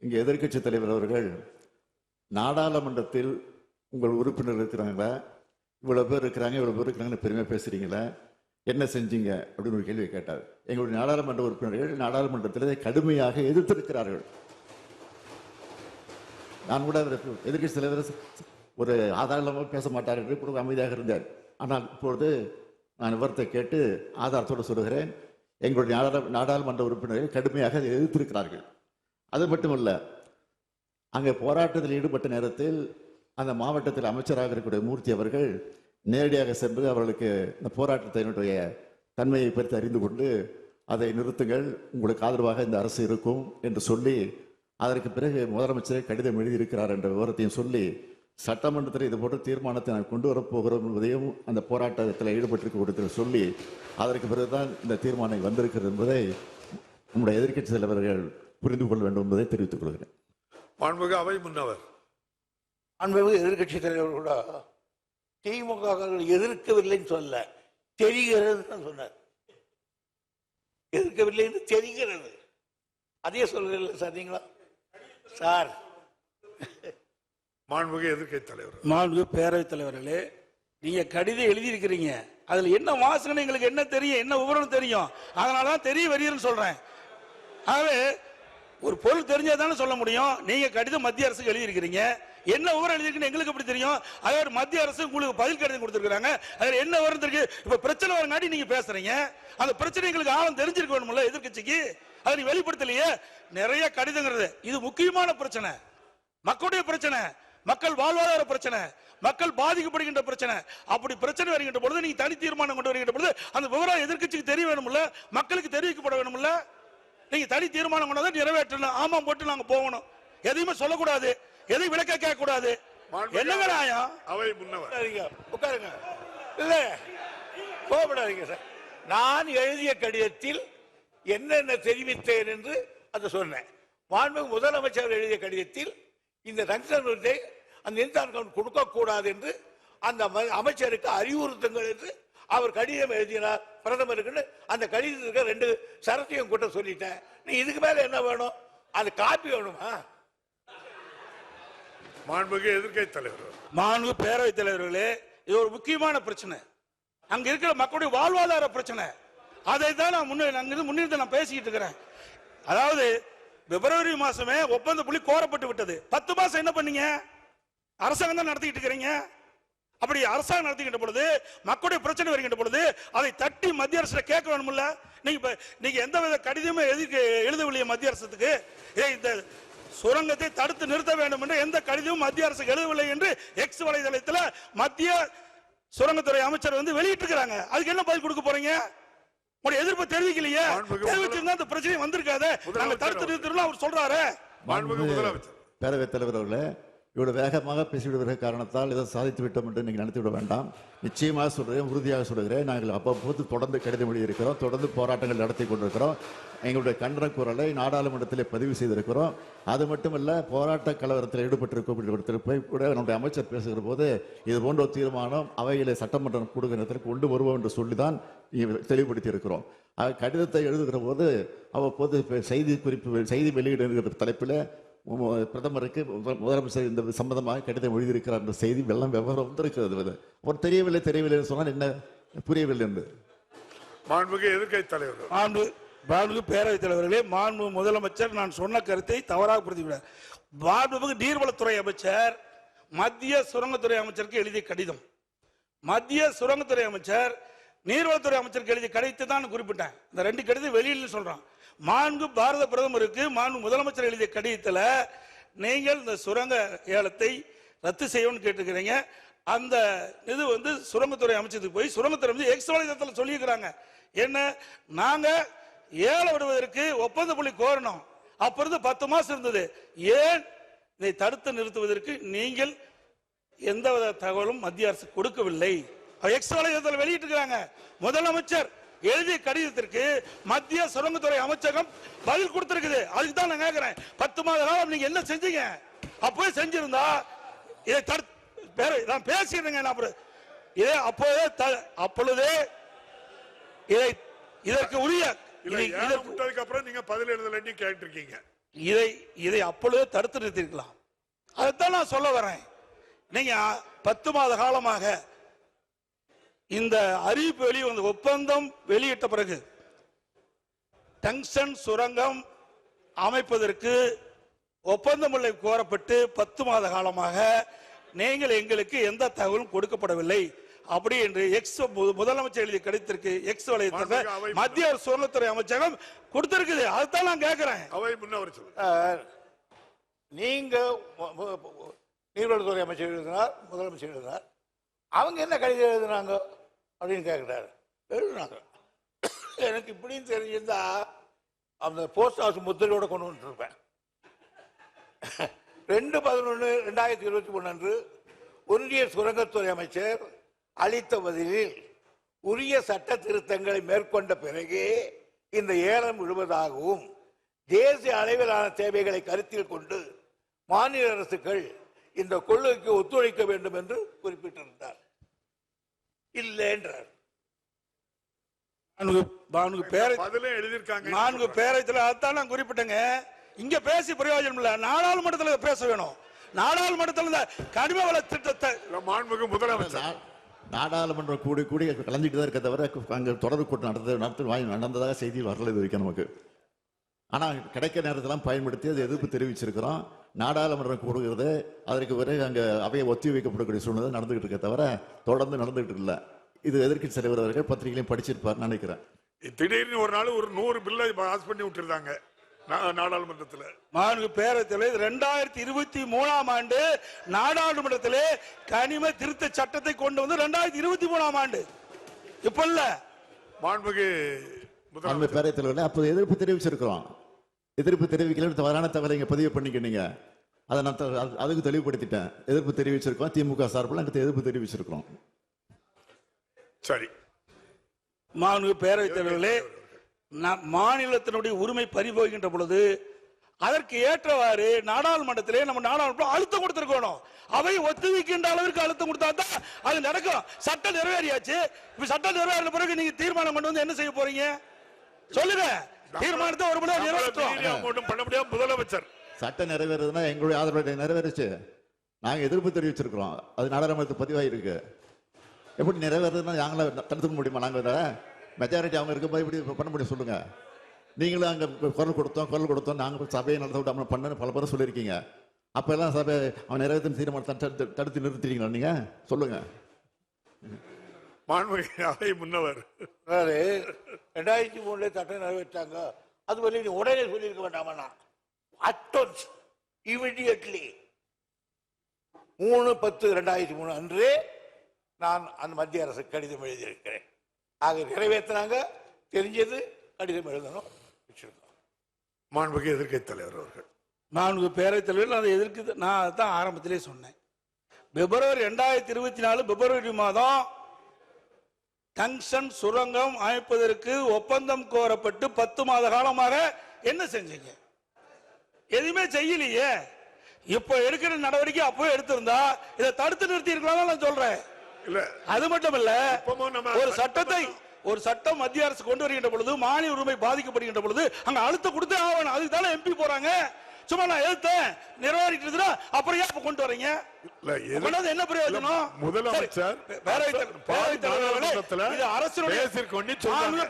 இங்கே எதிர்க்கட்சி தலைவர் அவர்கள் நாடாளுமன்றத்தில் உங்கள் உறுப்பினர் இருக்கிறாங்களா, இவ்வளோ பேர் இருக்கிறாங்க இவ்வளோ பேர் இருக்கிறாங்கன்னு பெருமையாக பேசுகிறீங்களா, என்ன செஞ்சீங்க அப்படின்னு ஒரு கேள்வியை கேட்டார். எங்களுடைய நாடாளுமன்ற உறுப்பினர்கள் நாடாளுமன்றத்தில் கடுமையாக எதிர்த்திருக்கிறார்கள். நான் கூட எதிர்க்கட்சி தலைவர் ஒரு ஆதாரமாக பேச மாட்டார் என்று கூட அமைதியாக இருந்தார். ஆனால் இப்பொழுது நான் விவரத்தை கேட்டு ஆதாரத்தோடு சொல்கிறேன். எங்களுடைய நாடாளுமன்ற உறுப்பினர்கள் கடுமையாக அதை எதிர்த்திருக்கிறார்கள். அது மட்டுமல்ல, அங்கே போராட்டத்தில் ஈடுபட்ட நேரத்தில் அந்த மாவட்டத்தில் அமைச்சராக இருக்கக்கூடிய மூர்த்தி அவர்கள் நேரடியாக சென்று அவர்களுக்கு இந்த போராட்டத்தினுடைய தன்மையை பற்றி அறிந்து கொண்டு அதை நிறுத்துங்கள், உங்களுக்கு ஆதரவாக இந்த அரசு இருக்கும் என்று சொல்லி அதற்கு பிறகு முதலமைச்சரை கடிதம் எழுதியிருக்கிறார் என்ற விவரத்தையும் சொல்லி சட்டமன்றத்தில் இது போன்ற தீர்மானத்தை நான் கொண்டு வரப்போகிறோம் என்பதையும் அந்த போராட்டத்தில் ஈடுபட்டிருக்க சொல்லி அதற்கு பிறகுதான் இந்த தீர்மானம் வந்திருக்கிறது என்பதை நம்முடைய எதிர்க்கட்சி தலைவர்கள் புரிந்து கொள்ள வேண்டும் என்பதை தெரிவித்துக் கொள்கிறேன். மாண்புமிகு அவை முன்னவர். மாண்புமிகு எதிர்க்கட்சி தலைவர் கூட திமுக எதிர்க்கவில்லைன்னு சொல்ல, தெரிகிறது சொன்னார். எதிர்க்கவில்லை என்று தெரிகிறது, அதே சொல்றீங்களா சார் நீங்களா சார்? மாண்புமிகு எதிர்க்கட்சி தலைவர். மாண்புமிகு பேரவைத் தலைவர்களே, நீங்க கடிதம் எழுதியிருக்கிறீங்க, அதுல என்ன வாசனை எங்களுக்கு என்ன தெரியும், என்ன விவரம் தெரியும், அதனாலதான் தெரிய வருகிறேன்னு சொல்றேன். ஆகவே ஒரு பொருள் தெரிஞ்சாதானே சொல்ல முடியும். நீங்க கடிதம் மத்திய அரசுக்கு எழுதியிருக்கிறீங்க, என்ன விவரம் எழுதிருக்குன்னு எங்களுக்கு எப்படி தெரியும்? அதாவது மத்திய அரசு உங்களுக்கு பதில் கடிதம் கொடுத்திருக்காங்க, அதுல என்ன விவரம் இருக்கு? இப்ப பிரச்சனை வரங்காட்டி நீங்க பேசுறீங்க, அந்த பிரச்சனை எங்களுக்கு ஆழம் தெரிஞ்சிருக்க வேணும்ல எதிர்க்கட்சிக்கு, அதை நீ வெளிப்படுத்தலையே. நிறைய கடிதங்கிறது இது முக்கியமான பிரச்சனை, மக்களுடைய பிரச்சனை, மக்கள் வாழ்வாதார பிரச்சனை, மக்கள் பாதிக்கப்படுகின்ற பிரச்சனை. அப்படி பிரச்சனை வருகின்ற பொழுது நீங்க தனி தீர்மானம் கொண்டு வருகின்ற பொழுது அந்த விவரம் எதிர்க்கட்சிக்கு தெரிய வேணும்ல, மக்களுக்கு தெரிவிக்கப்பட வேணும்ல. நீங்க தனி தீர்மானம் கொண்டு நிறைவேற்றணும், ஆமாம் போட்டு நாங்க போகணும், எதையுமே சொல்லக்கூடாது, எதையும் விளக்க கேட்க கூடாது. என்னங்க நியாயம்? அவை முன்னவர். உட்காருங்க. இல்ல கோபப்படாதீங்க சார். நான் எழுதிய கடிதத்தில் என்னென்ன தெரிவித்தேன் என்று அதை சொன்னேன். மாண்புமிகு முதலமைச்சர் எழுதிய கடிதத்தில் இந்த தங்கத்தை அந்த இன்சான் கவுண்ட் கொடுக்க கூடாது என்று அந்த அமைச்சருக்கு அறிவுறுத்துங்கள் என்று அவர் கடிதம் எழுதினார் பிரதமருக்கு. அந்த கடிதத்துக்கு 2 சரத்தையும் கூட்ட சொல்லிட்டேன். நீ இதுக்கு மேல என்ன வேணும்? அது காப்பி வேணுமா? மாண்புமிகு எதிர்க்கட்சி தலைவர். மாண்புமிகு பேரவைத் தலைவர்களே, இது ஒரு முக்கியமான பிரச்சனை, அங்க இருக்கிற மக்களுடைய வாழ்வாதார பிரச்சனை. அதை தான் நான் முன்னிருந்து நான் பேசிக்கிட்டு இருக்கிறேன். அதாவது பிப்ரவரி மாசமே ஒப்பந்த புள்ளி கோரப்பட்டு விட்டது. 10 மாசம் என்ன பண்ணீங்க? அரசாங்கம் தான் நடத்திக்கிட்டு இருக்கிறீங்க. அப்படி அரசாங்கம் நடத்திக்கிட்ட பொழுது மக்களுடைய பிரச்சனை வருகின்ற பொழுது அதை தட்டி மத்திய அரசு கேட்க வேணும்ல. நீங்க எந்த வித கடிதமே எழுதவில்லையே மத்திய அரசுக்கு, இந்த சுரங்கத்தை தடுத்து நிறுத்த வேண்டும் என்று எந்த கடிதமும் மத்திய அரசு எழுதவில்லை என்று எக்ஸ் வலைதளத்தில் மத்திய சுரங்கத்துறை அமைச்சர் வெளியிட்டிருக்கிறாங்க. அதுக்கு என்ன பதில் கொடுக்க போறீங்க? உங்களுடைய எதிர்ப்பு தெரிவிக்கலையே, தெரிவிச்சிருந்தா அந்த பிரச்சனை வந்திருக்காது. நாங்க தடுத்து நிறுத்தணும் அவர் சொல்றாரு. பேரவைத் தலைவர் அவர்களே, இவ்வளவு வேகமாக பேசிவிடுகிற காரணத்தால் இதை சாதித்து விட்டோம் என்று நீங்கள் நினைத்து விட வேண்டாம். நிச்சயமாக சொல்கிறேன், உறுதியாக சொல்கிறேன். நாங்கள் அவ்வப்போது தொடர்ந்து கடிதம் எழுதியிருக்கிறோம், தொடர்ந்து போராட்டங்கள் நடத்தி கொண்டிருக்கிறோம். எங்களுடைய கண்டன குரலை நாடாளுமன்றத்தில் பதிவு செய்திருக்கிறோம். அது மட்டுமல்ல, போராட்ட கலவரத்தில் ஈடுபட்டிருக்க கூட நம்முடைய அமைச்சர் பேசுகிற போது இது போன்ற ஒரு தீர்மானம் அவையிலே சட்டமன்றம் கூடுகிற கொண்டு வருவோம் என்று சொல்லிதான் தெளிவுபடுத்தி இருக்கிறோம். கடிதத்தை எழுதுகிற போது அவ்வப்போது செய்தி வெளியிடுகிற தலைப்பில் பிரதமருக்கு முதலமைச்சர் இந்த சம்பந்தமாக கடிதம் எழுதியிருக்கிறார் என்ற செய்தி வெள்ளம் விவரம் வந்திருக்கிறது. ஒரு தெரியவில்லை சொன்னால் என்ன புரியவில்லை என்று. மாண்புமிகு எதிர்க்கட்சி தலைவர். மாண்புமிகு பேரவைத் தலைவர்களே, மாண்புமிகு முதலமைச்சர் நான் சொன்ன கருத்தை தவறாக புரிந்துவிட்டார். மாண்புமிகு நீர்வளத்துறை அமைச்சர் மத்திய சுரங்கத்துறை அமைச்சருக்கு எழுதிய கடிதம், மத்திய சுரங்கத்துறை அமைச்சர் நீர்வளத்துறை அமைச்சருக்கு எழுதிய கடிதத்தை தான் குறிப்பிட்டேன். இந்த 2 கடிதம் வெளியில் சொல்றான். மாண்பு பாரத பிரதமருக்கு மாண்பு முதலமைச்சர் எழுதிய கடிதத்தில் நீங்கள் இந்த சுரங்க ஏலத்தை ரத்து செய்யணும்னு கேட்டுக்கிறீங்க. அந்த இது சுரங்கத்துறை அமைச்சருக்கு போய் சுரங்கத்துறை எக்ஸ் வலைதளத்தில் சொல்லியிருக்கிறாங்க. என்ன, நாங்க ஏலம் விடுவதற்கு ஒப்பந்த புள்ளி கோரணும், அப்ப இருந்து 10 மாசம் இருந்தது, ஏன் இதை தடுத்து நிறுத்துவதற்கு நீங்கள் எந்தவித தகவலும் மத்திய அரசு கொடுக்கவில்லை. எக்ஸ் வலைதளத்தில் வெளியிட்டிருக்கிறாங்க. முதலமைச்சர் எழுதிய கடிதத்திற்கு மத்திய சுரங்கத்துறை அமைச்சகம் பதில் கொடுத்திருக்குது. அதுக்கு தான் நான் கேட்கிறேன், 10 மாத காலம் நீங்க என்ன செஞ்சீங்க? அப்பவே செஞ்சிருந்தா இதை நான் பேசிடுறேங்க. அப்பொழுதே இதற்கு உரிய அப்புறம் நீங்க பதில் எழுதலன்னு கேட்டிருக்கீங்க. இதை அப்பொழுதே தடுத்து நிறுத்திருக்கலாம். அதைத்தான் நான் சொல்ல வரேன். நீங்க 10 மாத காலமாக இந்த அறிவிப்பு வெளிவந்த ஒப்பந்தம் வெளியிட்ட பிறகு டங்ஸ்டன் சுரங்கம் அமைப்பதற்கு ஒப்பந்தமுல்லை கோரப்பட்டு 10 மாத காலமாக நீங்கள் எங்களுக்கு எந்த தகவலும் கொடுக்கப்படவில்லை அப்படி என்று முதலமைச்சர் எழுதிய கடிதத்திற்கு எக்ஸ் வலைத்தளத்தில் மத்திய சுரங்கத்துறை அமைச்சகம் கொடுத்திருக்குது. அதுதான் நான் கேட்கிறேன். அவை முன்னவர் நீங்க நீர்வளத்துறை அமைச்சர் எழுதினார், முதலமைச்சர் எழுதினார். அவங்க என்ன கடிதம் எழுதினாங்க அப்படின்னு கேட்கிறாரு. எழுதினாங்க. எனக்கு இப்படின்னு தெரிஞ்சிருந்தா அந்த போஸ்ட் ஹவுஸ் முத்திரையோட கொண்டு வந்துருப்பேன். 2/11/2023 அன்று ஒன்றிய சுரங்கத்துறை அமைச்சர் அளித்த பதிலில் உரிய சட்ட திருத்தங்களை மேற்கொண்ட பிறகே இந்த ஏலம் விழுவதாகவும் தேசிய அளவிலான தேவைகளை கருத்தில் கொண்டு மாநில அரசுகள் இந்த கொள்கைக்கு ஒத்துழைக்க வேண்டும் என்று குறிப்பிட்டிருந்தார். இல்லை என்றார். பேரத்தில் அதான் நான் குறிப்பிட்டேங்க. இங்க பேசி பிரயோஜனம் இல்ல, நாடாளுமன்றத்தில் பேச வேணும். நாடாளுமன்றத்தில் கனிம வள திட்டத்தை முதலமைச்சர் நாடாளுமன்ற கூடி கூடி கலந்துட்டு தான் இருக்க தவிர அங்கே தொடர்பு கூட்டம் நடந்ததாக செய்தி வரல இது வரைக்கும் நமக்கு. ஆனால் கிடைக்க நேரத்தெல்லாம் பயன்படுத்தி அது எதிர்ப்பு தெரிவிச்சிருக்கிறோம். நாடாளுமன்றம் கூடுகிறது, அதற்கு பிறகு அங்கே அவையை ஒத்தி வைக்கப்படக்கூடிய சூழ்நிலை நடந்துகிட்டு இருக்க தவிர தொடர்ந்து நடந்துகிட்டு இல்லை. இது எதிர்க்கட்சி தலைவர் அவர்கள் பத்திரிகையிலையும் படிச்சிருப்பார் நினைக்கிறேன். திடீர்னு ஒரு நாள் ஒரு 100 பில்லை பாஸ் பண்ணி விட்டுருந்தாங்க நாடாளுமன்றத்தில். பேரத்தில் 2023 ஆண்டு நாடாளுமன்றத்திலே கனிம திருத்த சட்டத்தை கொண்டு வந்து 2023 ஆண்டு இப்ப இல்ல பேரத்தில் அப்போ எதிர்ப்பு தெரிவிச்சிருக்கிறோம். எதிர்ப்பு தெரிவிக்கல தவறான தகவலை இங்க பதிவு பண்ணிக்கிட்டீங்க. அதை நான் அதுக்கு தெளிவுபடுத்திட்டேன். எதிர்ப்பு தெரிவிச்சிருக்கோம், திமுக சார்பில் அங்கே எதிர்ப்பு தெரிவிச்சிருக்கிறோம். சரி, பேரவைத் தலைவர்களே, மாநிலத்தினுடைய உரிமை பறிபோகின்ற பொழுது அதற்கு ஏற்றவாறு நாடாளுமன்றத்திலே நம்ம நாடாளுமன்றம் அழுத்தம் கொடுத்திருக்கணும். அவை ஒத்துழைக்கின்ற அளவிற்கு அழுத்தம் கொடுத்தா தான் அது நடக்கும். சட்டம் நிறைவேறியாச்சு. இப்ப சட்டம் நிறைவேறின பிறகு நீங்க தீர்மானம் கொண்டு வந்து என்ன செய்ய போறீங்க சொல்லுங்க. தீர்மானத்தை ஒரு மணி நேரம் பண்ண முடியாது. முதலமைச்சர் சட்டம் நிறைவேறதுன்னா எங்களுடைய ஆதரவு நிறைவேறிச்சு. நாங்க எதிர்ப்பு தெரிவிச்சிருக்கிறோம். அது நாடாளுமன்றத்தில் பதிவாயிருக்கு. எப்படி நிறைவேறதுன்னா நாங்கள தடுத்துக்க முடியுமா? நாங்க மெஜாரிட்டி அவங்க இருக்கும்போது இப்படி பண்ண முடியும் சொல்லுங்க. நீங்களும் அங்கே குரல் கொடுத்தோம் நாங்கள் சபையை நடத்த விடாமல் பண்ணு பல பேரும் சொல்லியிருக்கீங்க. அப்போ எல்லாம் சபை அவன் நிறைவேற்றும் தீர்மானத்தை தடுத்து நிறுத்திட்டீங்களா நீங்க சொல்லுங்க. முன்னவர் 2003 சட்டம் நிறைவேற்றாங்க. அது வரை நீ உடனே சொல்லியிருக்க வேண்டாமா? அட்டோன்ஸ் இமிடியட்லி 3/10/2003 அன்றே நான் அந்த மத்திய அரசு கடிதம் எழுதியிருக்கிறேன். ஆக நிறைவேற்றினாங்க, தெரிஞ்சது கடிதம் எழுதணும். மாண்புமிகு எதிர்க்கட்சி தலைவர் அவர்கள். மாண்புமிகு பேரவைத் தலைவர் அதை எதிர்க்கு நான் அதான் ஆரம்பத்திலே சொன்னேன். பிப்ரவரி 2024 பிப்ரவரி மாதம் டங்ஸ்டன் சுரங்கம் அமைப்பதற்கு ஒப்பந்தம் கோரப்பட்டு 10 மாத காலமாக என்ன செஞ்சீங்க? எதுவுமே செய்யலையே. இப்ப எடுக்கிற நடவடிக்கை அப்போ எடுத்திருந்தா இதை தடுத்து நிறுத்தி இருக்கலாம் நான் சொல்றேன். அது மட்டும் இல்ல, ஒரு சட்டம் மத்திய அரசு கொண்டு வருகின்ற பொழுது மாநில உரிமை பாதிக்கப்படுகின்ற பொழுது அங்க அழுத்தம் கொடுத்தே ஆகணும். அதுக்கு தானே எம்பி போறாங்க. சும்மா நான் எழுத்தேன் நிறைவேறிட்டு அப்புறம் ஏன் கொண்டு வரீங்க? என்ன பிரயோஜனம்? முதலமைச்சர்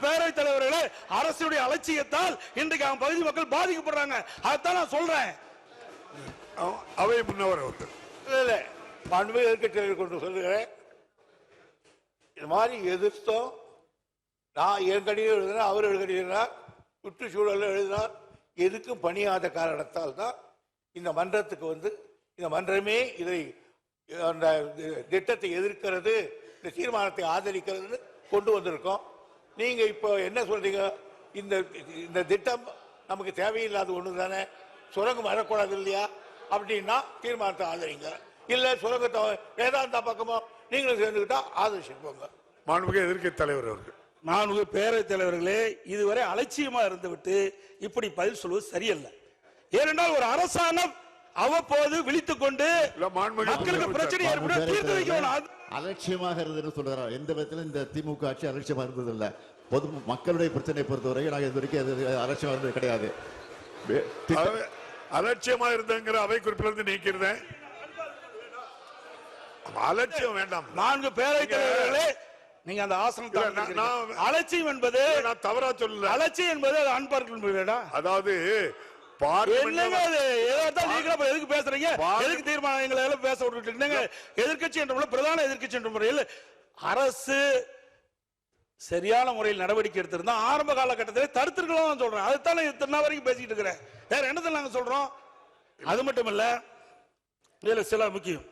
பேரவைத் தலைவர்களே, அரசுடைய அலட்சியத்தால் இன்றைக்கு அவங்க பகுதி மக்கள் பாதிக்கப்படுறாங்க. அதைத்தான் நான் சொல்றேன். அவை முன்னவர் அவர்கள். எதிர்க்கட்சி கொண்டு சொல்லுகிறேன். இது மாதிரி எதிர்த்தோம். நான் என் கடிதம் எழுதினா அவர் எழுதினார், சுற்றுச்சூழல் எழுதினார். எதுக்கும் பணியாத காரணத்தால் தான் இந்த மன்றத்துக்கு வந்து இந்த மன்றமே இதை அந்த திட்டத்தை எதிர்க்கிறது, இந்த தீர்மானத்தை ஆதரிக்கிறது கொண்டு வந்திருக்கோம். நீங்க இப்போ என்ன சொல்றீங்க? இந்த திட்டம் நமக்கு தேவையில்லாத ஒன்று தானே, சுரங்கம் வரக்கூடாது இல்லையா அப்படின்னா தீர்மானத்தை ஆதரிங்க. இல்ல சுரங்கத்தை வேதாந்தா பக்கமோ நீங்களும் சேர்ந்துக்கிட்டா ஆதரிச்சுக்கோங்க. மாண்புமிகு எதிர்க்கட்சி தலைவர் அவர்கள். மாண்புமிகு பேரவைத் தலைவர்களே, இதுவரை அலட்சியமா இருந்துவிட்டு இப்படி பதில் சொல்வது சரியல்ல. ஏனென்றால் ஒரு அரசாங்கம் அவ்வப்போது விழித்துக் கொண்டு மக்களுக்கு பிரச்சனை ஏற்படும் தீர்த்து வைக்கணும். அலட்சியமாக இருந்தது சொல்றாரு. எந்த விதத்திலும் இந்த திமுக ஆட்சி அலட்சியமா இருந்தது இல்ல. பொது மக்களுடைய பிரச்சனை பொறுத்தவரை நாங்கள் இது வரைக்கும் அலட்சியமா இருந்தது கிடையாது. அலட்சியமா இருந்தங்கிற அவை குறிப்பிலிருந்து நீக்கிறேன். அலட்சியம் வேண்டாம். 4 பேரவைத் தலைவர்களே, நீங்க அந்த ஆசனம் அலட்சியம் என்பது நான் தவறா சொல்லல. அலட்சியம் என்பது அது அன்பார்க்க. அதாவது எதுக்கு பேசுறீங்க? எதுக்கு தீர்மானங்களை எல்லாம் பேச விட்டுட்டு எதிர்கட்சி என்ற முறையில், பிரதான எதிர்கட்சி என்ற முறையில் அரசு சரியான முறையில் நடவடிக்கை எடுத்திருந்தா ஆரம்ப காலகட்டத்தில் தடுத்திருக்கலாம் சொல்றேன். அதுதான் இத்தனை வரைக்கும் பேசிட்டு இருக்கிறேன். வேற என்னத்தை நாங்க சொல்றோம்? அது மட்டும் இல்ல, இதுல சில முக்கியம்.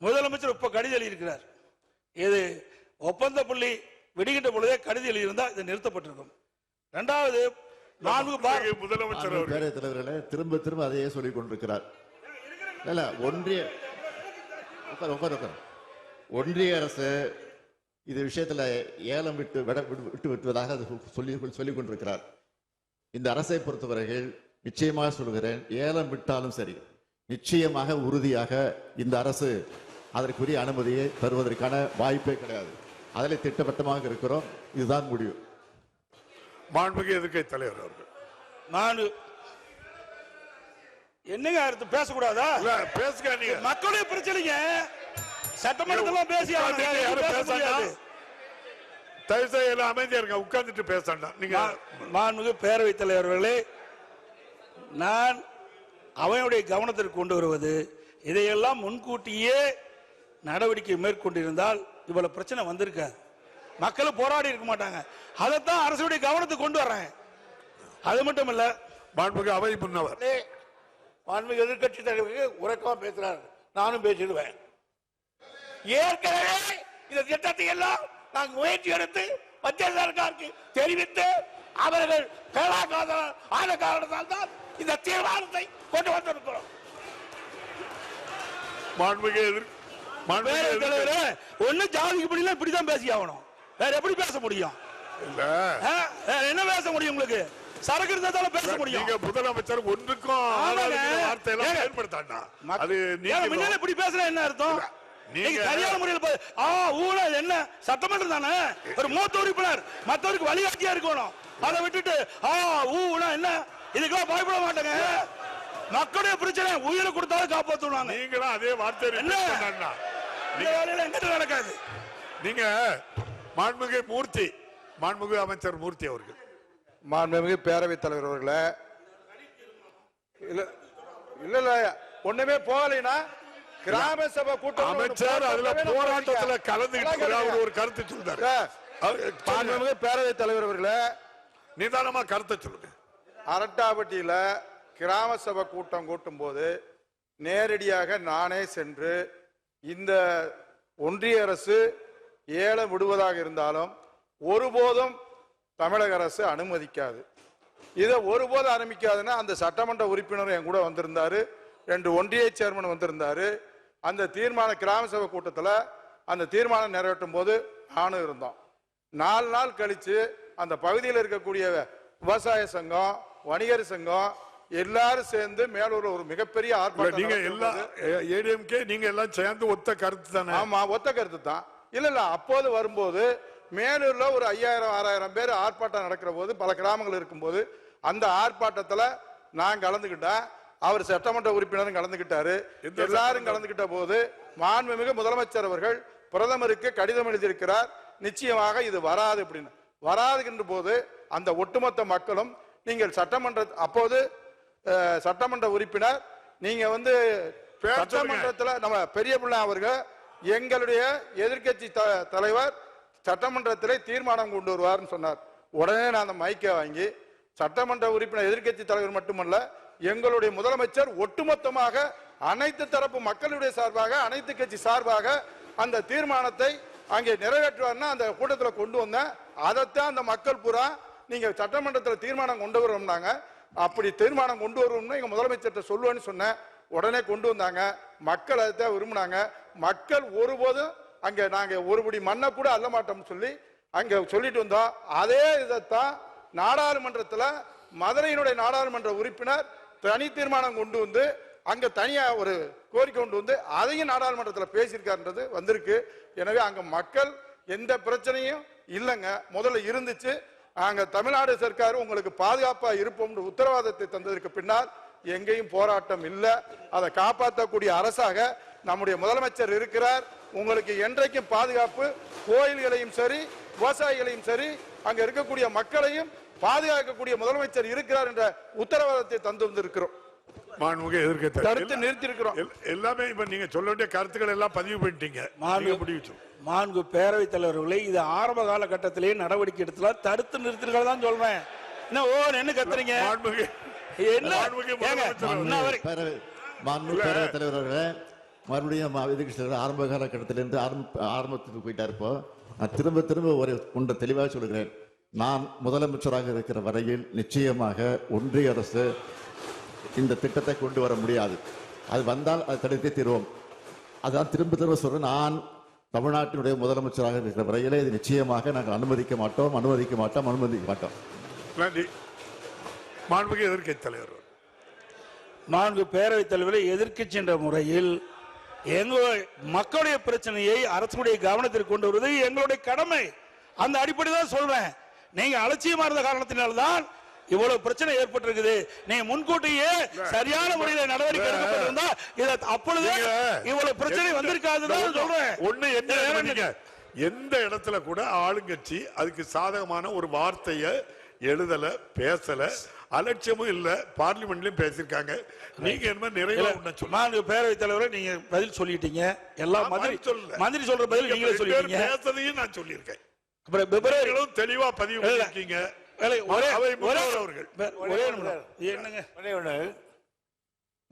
முதலமைச்சர் இப்ப கடிதம் எழுதியிருக்கிறார். இது ஒப்பந்த புள்ளி வெடிக்கின்ற பொழுதே கடிதம் எழுதியிருந்தா இது நிறுத்தப்பட்டிருக்கும். இரண்டாவது, முதலமைச்சர் பேரவைத் தலைவர்களே திரும்ப திரும்ப அதையே சொல்லிக் கொண்டிருக்கிறார். இல்ல ஒன்றிய அரசு இது விஷயத்துல ஏலம் விட்டு விட்டுவதாக சொல்லிக் கொண்டிருக்கிறார். இந்த அரசை பொறுத்தவரையில் நிச்சயமாக சொல்கிறேன், ஏலம் விட்டாலும் சரி, நிச்சயமாக உறுதியாக இந்த அரசு அதற்குரிய அனுமதியை தருவதற்கான வாய்ப்பே கிடையாது. அதில் திட்டவட்டமாக இருக்கிறோம். இதுதான் முடிவு. மாண்புமிகு எதிர்க்கட்சி தலைவர் அவர்கள், நான் என்னங்க அடுத்து பேசக்கூடாதா? பேசுங்க. நீங்க மக்களுடைய பிரச்சனைங்க சட்டமன்றத்தில் பேசி தயவு செய்து அமைதியா இருங்க, உட்கார்ந்துட்டு பேசண்டா. நீங்க மாண்புமிகு பேரவைத் தலைவர்களே, நான் அவையுடைய கவனத்திற்கு கொண்டு வருவது, இதையெல்லாம் முன்கூட்டியே நடவடிக்கை மேற்கொண்டிருந்தால் இவ்வளவு பிரச்சனை வந்திருக்காது. மக்கள் போராடி இருக்க மாட்டாங்க. அதைத்தான் அரசுடைய கவனத்துக்கு கொண்டு வர்றேன். அது மட்டும் இல்ல, மாண்புமிகு அவை முன்னவர், மாண்புமிகு எதிர்கட்சி தலைவருக்கு உறக்கமா பேசுறாரு, நானும் பேசிடுவேன். ஏற்கனவே இந்த திட்டத்தை எல்லாம் நாங்கள் முயற்சி எடுத்து மத்திய சர்க்காருக்கு தெரிவித்து அவர்கள் ஆன காரணத்தால் தான் இந்த தீர்மானத்தை கொண்டு வந்திருக்கிறோம். மாண்புமிகு தலைவரே, ஒண்ணு ஜாதிக்கு படியில இப்படிதான் பேசி ஆகணும். வேற எப்படி பேச முடியும்? என்ன பேச முடியும்? உங்களுக்கு சரக்கு இருந்தாலும் பேச முடியும். நீங்க முதலமைச்சர் ஒன்றுக்கும் வார்த்தை எல்லாம் பயன்படுத்தாண்டா. அது நீங்க இப்படி பேசுற என்ன அர்த்தம்? நீங்க சரியான முறையில் ஊழல் என்ன சட்டமன்றம் தானே, ஒரு மூத்த உறுப்பினர் மற்றவருக்கு வழிகாட்டியா இருக்கணும். அதை விட்டுட்டு ஊனா என்ன, இதுக்கெல்லாம் பயப்பட மாட்டாங்க. மக்களுடைய பிரச்சனை உயிரை கொடுத்தாலும் காப்பாற்றுவாங்க. நீங்களும் அதே வார்த்தை எங்கிட்ட நடக்காது. நீங்க மாண்புமிகு மூர்த்தி, மாண்புமிகு அமைச்சர் மூர்த்தி அவர்கள், மாண்புமிகு பேரவைத் தலைவர் அவர்களே, இல்ல இல்ல ஒண்ணுமே போகலைன்னா கிராம சபை கூட்டம் அமைச்சர் அதுல போராட்டத்துல கலந்துக்கிட்டு ஒரு கருத்து சொல்றாரு. மாண்புமிகு பேரவைத் தலைவர் அவர்களே, நிதானமா கருத்தை சொல்லுங்க. அரட்டாப்பட்டியில கிராம சபை கூட்டம் கூட்டும் போது நேரடியாக நானே சென்று இந்த ஒன்றிய அரசு ஏலம் விடுவதாக இருந்தாலும் ஒருபோதும் தமிழக அரசு அனுமதிக்காது. இதை ஒருபோதும் அனுமதிக்காதுன்னா அந்த சட்டமன்ற உறுப்பினர் என் கூட வந்திருந்தாரு, 2 ஒன்றிய சேர்மன் வந்திருந்தாரு. அந்த தீர்மான கிராம சபை கூட்டத்தில் அந்த தீர்மானம் நிறைவேற்றும் போது நானும் இருந்தோம். 4 நாள் கழிச்சு அந்த பகுதியில் இருக்கக்கூடிய விவசாய சங்கம், வணிகர் சங்கம் எல்லாரும் சேர்ந்து மேலூர்ல ஒரு மிகப்பெரிய ஆர்ப்பாட்டம். நீங்க எல்லாம் ஏடிஎம்கே நீங்க எல்லாம் சேர்ந்து ஒத்த கருத்து தானே? ஆமா, ஒத்த கருத்து தான். இல்ல அப்போது வரும்போது மேலூர்ல ஒரு 5000-6000 பேர் ஆர்ப்பாட்டம் நடக்கிற போது, பல கிராமங்கள் இருக்கும்போது அந்த ஆர்ப்பாட்டத்துல நான் கலந்துகிட்டேன். அவர் சட்டமன்ற உறுப்பினரும் கலந்துகிட்டாரு. எல்லாரும் கலந்துகிட்ட போது மாண்புமிகு முதலமைச்சர் அவர்கள் பிரதமருக்கு கடிதம் எழுதியிருக்கிறார், நிச்சயமாக இது வராது அப்படின்னு. வராதுகின்ற போது அந்த ஒட்டுமொத்த மக்களும், நீங்கள் சட்டமன்ற அப்போது சட்டமன்ற உறுப்பினர், நீங்க சட்டமன்றத்தில் நம்ம பெரிய பிள்ளை அவர்கள் எங்களுடைய எதிர்கட்சி தலைவர் சட்டமன்றத்தில் தீர்மானம் கொண்டு வருவார்னு சொன்னார். உடனே நான் அந்த மைக்கை வாங்கி சட்டமன்ற உறுப்பினர் எதிர்கட்சி தலைவர் மட்டுமல்ல, எங்களுடைய முதலமைச்சர் ஒட்டுமொத்தமாக அனைத்து தரப்பு மக்களுடைய சார்பாக, அனைத்து கட்சி சார்பாக அந்த தீர்மானத்தை அங்கே நிறைவேற்றுவார்னா அந்த கூட்டத்தில் கொண்டு வந்தேன். அதைத்தான் அந்த மக்கள் பூரா நீங்க சட்டமன்றத்தில் தீர்மானம் கொண்டு வருவோம்னாங்க. அப்படி தீர்மானம் கொண்டு வருவோம்னா எங்க முதலமைச்சர்கிட்ட சொல்லுவேன்னு சொன்னேன். உடனே கொண்டு வந்தாங்க. மக்கள் அதைத்தான் விரும்பினாங்க. மக்கள் ஒருபோதும் அங்க நாங்க ஒருபடி மண்ணை கூட அள்ள மாட்டோம்னு சொல்லி அங்க சொல்லிட்டு வந்தோம். அதே இதைத்தான் நாடாளுமன்றத்தில் மதுரையினுடைய நாடாளுமன்ற உறுப்பினர் தனி தீர்மானம் கொண்டு வந்து அங்க தனியா ஒரு கோரிக்கை கொண்டு வந்து அதையும் நாடாளுமன்றத்தில் பேசியிருக்காருன்றது வந்திருக்கு. எனவே அங்க மக்கள் எந்த பிரச்சனையும் இல்லைங்க. முதல்ல இருந்துச்சு, அங்க தமிழ்நாடு சர்க்கார் உங்களுக்கு பாதுகாப்பா இருப்போம் உத்தரவாதத்தை தந்ததற்கு பின்னால் எங்கேயும் போராட்டம் இல்ல. அதை காப்பாற்றக்கூடிய அரசாக நம்முடைய முதலமைச்சர் இருக்கிறார். உங்களுக்கு என்றைக்கும் பாதுகாப்பு, கோயில்களையும் சரி விவசாயிகளையும் சரி அங்க இருக்கக்கூடிய மக்களையும் பாதுகாக்கக்கூடிய முதலமைச்சர் இருக்கிறார் என்ற உத்தரவாதத்தை தந்து வந்திருக்கிறோம். மாண்புமிகு எதிர்க்கட்சி தடுத்து நிறுத்தி இருக்கிறோம். எல்லாமே இப்ப நீங்க சொல்ல வேண்டிய கருத்துக்கள் எல்லாம் பதிவு பண்ணிட்டீங்க. மாண்பு பேரவைத் தலைவர்களே, இது ஆரம்ப காலகட்டத்திலேயே நடவடிக்கை எடுத்துல தடுத்து நிறுத்திருக்கிறதா சொல்றேன். என்ன கத்துறீங்க? பேரவைத் தலைவர்களே, மறுபடியும் எதிர்க்கட்சி ஆரம்ப காலகட்டத்திலிருந்து ஆரம்பத்துக்கு போயிட்டார். இப்போ நான் திரும்ப திரும்ப ஒரு ஒன்றை தெளிவாக சொல்கிறேன். நான் முதலமைச்சராக இருக்கிற வரையில் நிச்சயமாக ஒன்றிய அரசு இந்த திட்டத்தை கொண்டு வர முடியாது. அது வந்தால் அதை தடுத்தே தீர்வோம். அதான் திரும்ப திரும்ப சொல்றேன். நான் தமிழ்நாட்டினுடைய முதலமைச்சராக இருக்கிற வரையிலே இது நிச்சயமாக நாங்கள் அனுமதிக்க மாட்டோம். நன்றி. மாண்புமிகு எதிர்க்கட்சி தலைவர். மாண்பு பேரவைத் தலைவரை எதிர்க்கட்சி என்ற முறையில் எங்களுடைய மக்களுடைய பிரச்சனையை அரசுடைய கவனத்திற்கு கொண்டு வருவது எங்களுடைய கடமை. அந்த அடிப்படையில் தான் சொல்றேன். நீங்க அலட்சியமா இருந்த காரணத்தினால்தான் இவ்வளவு பிரச்சனை ஏற்பட்டிருக்குது. நீங்க முன்கூட்டியே சரியான முறையில் நடவடிக்கை எடுக்கப்பட்டிருந்தா அப்பொழுது இவ்வளவு பிரச்சனை வந்திருக்காதுதான் சொல்றேன். ஒண்ணு என்ன, எந்த இடத்துல கூட ஆளுங்கட்சி அதுக்கு சாதகமான ஒரு வார்த்தையை எழுதல, பேசல, அலட்சியமும் இல்ல. பார்லிமெண்ட்லயும் பேசிருக்காங்க. நீங்க என்ன நிறைய பேரவைத் தலைவரை நீங்க பதில் சொல்லிட்டீங்க. எல்லாம் மந்திரி சொல்ற பதில் நீங்களே சொல்லிட்டீங்க. பேசுறதையும் நான் சொல்லியிருக்கேன். அப்புறம் பிப்ரவரியிலும் தெளிவா பதிவு பண்ணிருக்கீங்க.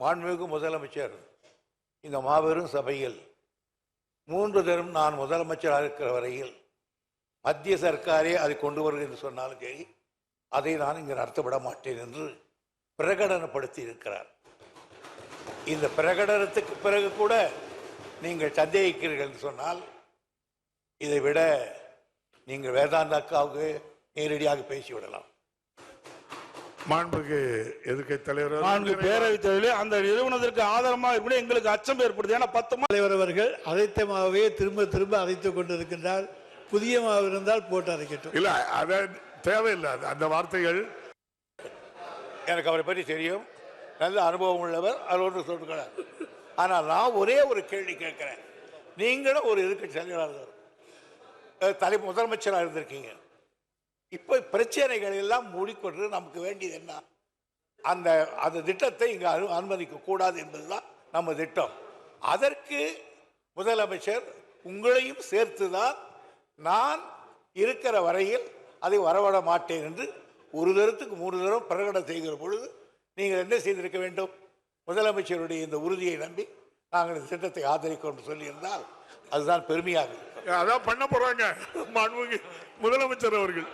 மாண்புமிகு முதலமைச்சர் இந்த மாபெரும் சபையில் 3 தரம் நான் முதலமைச்சராக இருக்கிற வரையில் மத்திய சர்க்காரே அதை கொண்டு வருகிறது என்று சொன்னாலும் சரி, அதை நான் இங்கு நடத்தப்பட மாட்டேன் என்று பிரகடனப்படுத்தி இருக்கிறார். இந்த பிரகடனத்துக்கு பிறகு கூட நீங்கள் சந்தேகிக்கிறீர்கள் என்று சொன்னால் இதை விட நீங்கள் வேதாந்த அக்காவுக்கு நேரடியாக பேசிவிடலாம். மாண்புமிகு எதிர்க்கட்சி தலைவர், மாண்பு பேரவைத் தலைவரே, அந்த நிறுவனத்திற்கு ஆதாரமாக இருக்கணும். எங்களுக்கு அச்சம் ஏற்படுது. ஏன்னா 10 தலைவர் அவர்கள் அரைத்த மாவே திரும்ப திரும்ப அரைத்துக் கொண்டிருக்கின்றார். புதிய மாவு இருந்தால் போட்டு அரைக்கட்டும். இல்ல, அத தேவையில்லை. அந்த வார்த்தைகள் எனக்கு அவரை பற்றி தெரியும். நல்ல அனுபவம் உள்ளவர். அது ஒன்று சொல்லிருக்கிறார். ஆனால் நான் ஒரே ஒரு கேள்வி கேட்கிறேன். நீங்களும் ஒரு எதிர்க்கட்சி தலைவராக முதலமைச்சராக இருந்திருக்கீங்க. இப்ப பிரச்சனைகள் எல்லாம் மூடிக்கொண்டு நமக்கு வேண்டியது என்ன? அந்த திட்டத்தை இங்கு அனுமதிக்க கூடாது என்பதுதான் நம்ம திட்டம். அதற்கு முதலமைச்சர் உங்களையும் சேர்த்துதான் நான் இருக்கிற வரையில் அதை வரவிட மாட்டேன் என்று ஒரு தரத்துக்கு 3 தரம் பிரகடனம் செய்கிற பொழுது நீங்கள் என்ன செய்திருக்க வேண்டும்? முதலமைச்சருடைய இந்த உறுதியை நம்பி நாங்கள் இந்த திட்டத்தை ஆதரிக்கிறோம் சொல்லியிருந்தால் அதுதான் பெருமையாக இருக்கும். அதான் பண்ண போறாங்க மாண்புமிகு முதலமைச்சர் அவர்கள்.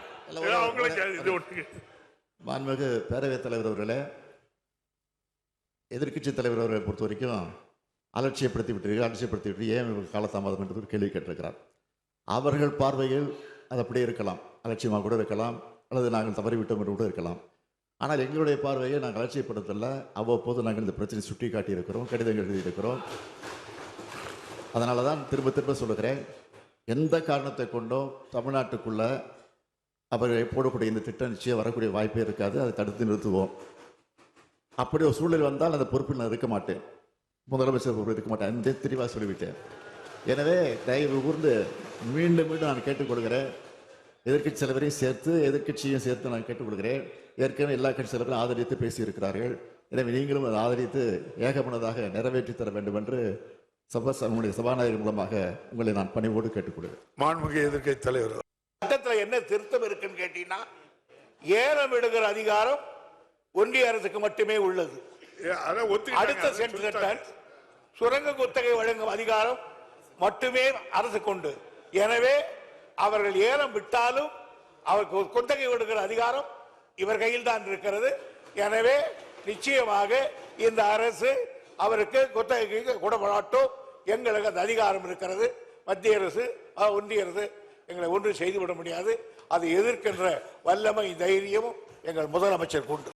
மாண்புமிகு பேரவைத் தலைவர் அவர்களே, எதிர்க்கட்சி தலைவர் அவர்களை பொறுத்த வரைக்கும் அலட்சியப்படுத்தி விட்டு ஏன் காலதாமதம் என்று கேள்வி கேட்டிருக்கிறார். அவர்கள் பார்வையில் அது அப்படியே இருக்கலாம், அலட்சியமாக கூட இருக்கலாம், அல்லது நாங்கள் தவறிவிட்டோம் என்று கூட இருக்கலாம். ஆனால் எங்களுடைய பார்வையை நாங்கள் அலட்சியப்படுத்தல. அவ்வப்போது நாங்கள் இந்த பிரச்சனை சுட்டி காட்டியிருக்கிறோம், கடிதங்கள் எழுதியிருக்கிறோம். அதனால தான் திரும்ப திரும்ப சொல்லுகிறேன், எந்த காரணத்தை கொண்டோ தமிழ்நாட்டுக்குள்ள அவர்கள் போடக்கூடிய இந்த திட்டம் நிச்சயம் வரக்கூடிய வாய்ப்பே இருக்காது. அதை தடுத்து நிறுத்துவோம். அப்படி ஒரு சூழல் வந்தால் அந்த பொறுப்பில் நான் இருக்க மாட்டேன், முதலமைச்சர் பொறுப்பு இருக்க மாட்டேன். இந்த தெளிவாக சொல்லிவிட்டேன். எனவே தயவு கூர்ந்து மீண்டும் மீண்டும் நான் கேட்டுக்கொள்கிறேன். எதிர்க்கட்சி தலைவரையும் எதிர்க்கட்சியும் சேர்த்து நான் கேட்டுக்கொள்கிறேன். ஏற்கனவே எல்லா கட்சி தலைவரும் ஆதரித்து பேசியிருக்கிறார்கள். எனவே நீங்களும் அதை ஆதரித்து ஏகமனதாக நிறைவேற்றி தர வேண்டும் என்று நம்முடைய சபாநாயகர் மூலமாக உங்களை நான் பணிவோடு கேட்டுக்கொள்கிறேன். மாண்புமிகு எதிர்க்கட்சி தலைவர், சட்டத்தில் என்ன திருத்தம் இருக்குன்னு கேட்டீங்கன்னா, ஏலம் விடுகிற அதிகாரம் ஒன்றிய அரசுக்கு மட்டுமே உள்ளது. அடுத்த சென்டர் சுரங்க குத்தகை வழங்கும் அதிகாரம் மட்டுமே அரசு கொண்டு. எனவே அவர்கள் ஏலம் விட்டாலும் அவருக்கு குத்தகை விடுகிற அதிகாரம் இவர் கையில் தான் இருக்கிறது. எனவே நிச்சயமாக இந்த அரசு அவருக்கு குத்தகைக்கு கூடப்படாட்டும். எங்களுக்கு அந்த அதிகாரம் இருக்கிறது. மத்திய அரசு ஒன்றிய அரசு எங்களை ஒன்று செய்துவிட முடியாது. அதை எதிர்க்கின்ற வல்லமை தைரியமும் எங்கள் முதலமைச்சர் கொண்டு.